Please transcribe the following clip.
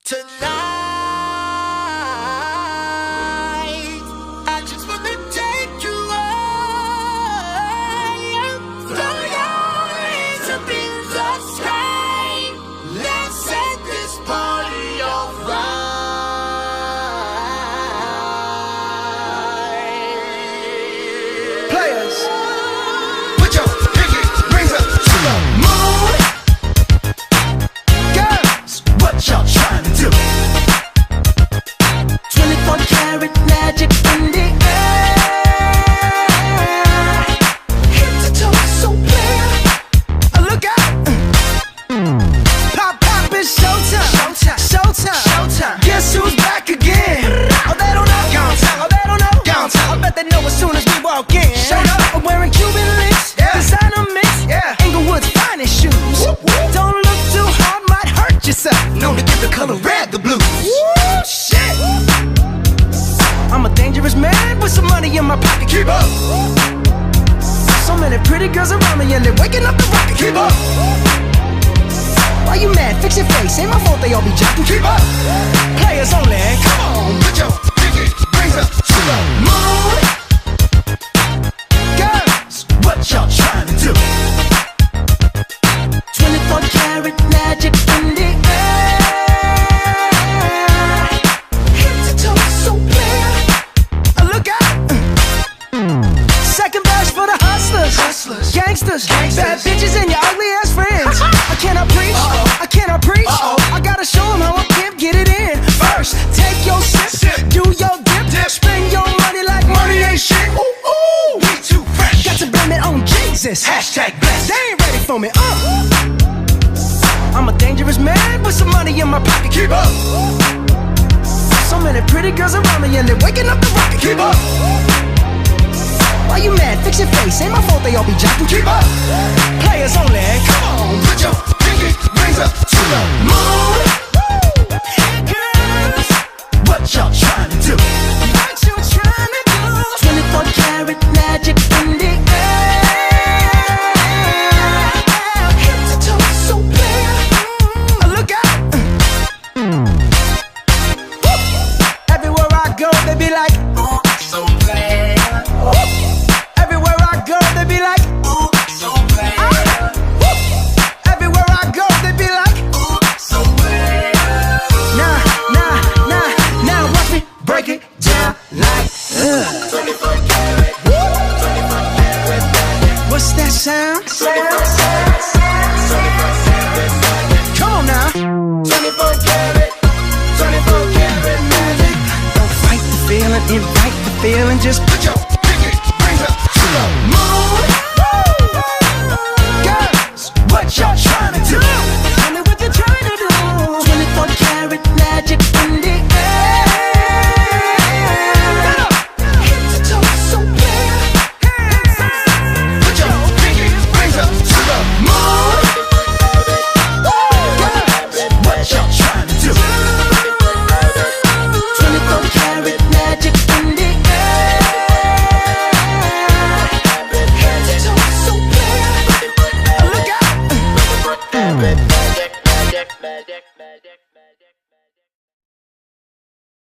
Tonight, I just wanna take you high. Throw your hands up in the sky. Let's set this party on fire. Players, put your pinky rings up to the moon. Girls, what y'all trying to do? 24 karat magic in the air. Head to toe, so clear. Look out! Pop, pop, it's showtime. Showtime, showtime, showtime. Guess who's back again? Oh, they don't know. Gone time. Oh, they don't know. Gone time. I bet they know as soon as we walk in. Showed up. I'm wearing Cuban links. Yeah. Designer mix. Yeah. Inglewood's finest shoes. Whoop, whoop. Don't look too hard, might hurt yourself. Known to give the color red the blues. Woo, shit. I'm a dangerous man with some money in my pocket. Keep up. So many pretty girls around me and they're waking up the rocket. Keep up. Why you mad? Fix your face. Ain't my fault they all be jocking. Keep up. Players only. Come on, put your pinky rings up to the moon. Girls, what y'all trying to do? 24 karat magic in the air. Head to toe, so clear. Look out. Second verse for the hustlers. Hustlers. Gangsters. Bad bitches and your ugly ass friends. I cannot preach. I cannot preach. I gotta show them how I pimp get it in. First, take your sip. Do your dip. Spend your money like money ain't shit. Ooh, ooh. We too fresh. Got to blame it on Jesus. Hashtag blessed. They ain't ready for me. I'm a dangerous man with some money in my pocket. Keep up. So many pretty girls around me and they're waking up the rocket. Keep up. Why you mad? Fix your face. Ain't my fault they all be jocking. Keep up. Players only. Come on, put your pinky rings up to the moon. Girls, what y'all trying to do? What you trying to do? 24 karat magic in the air. Head to toe, so clear. Look out. Everywhere I go, they be like, Oh, so clear. everywhere I go, they be like, Oh, so clear. everywhere I go, they be like, Oh, so clear. now watch me break it down like, 24 karat. 24 karat magic. what's that sound? 24 karat. Come on now. 24 karat. 24 karat magic. Don't fight the feeling, invite the feeling, just put your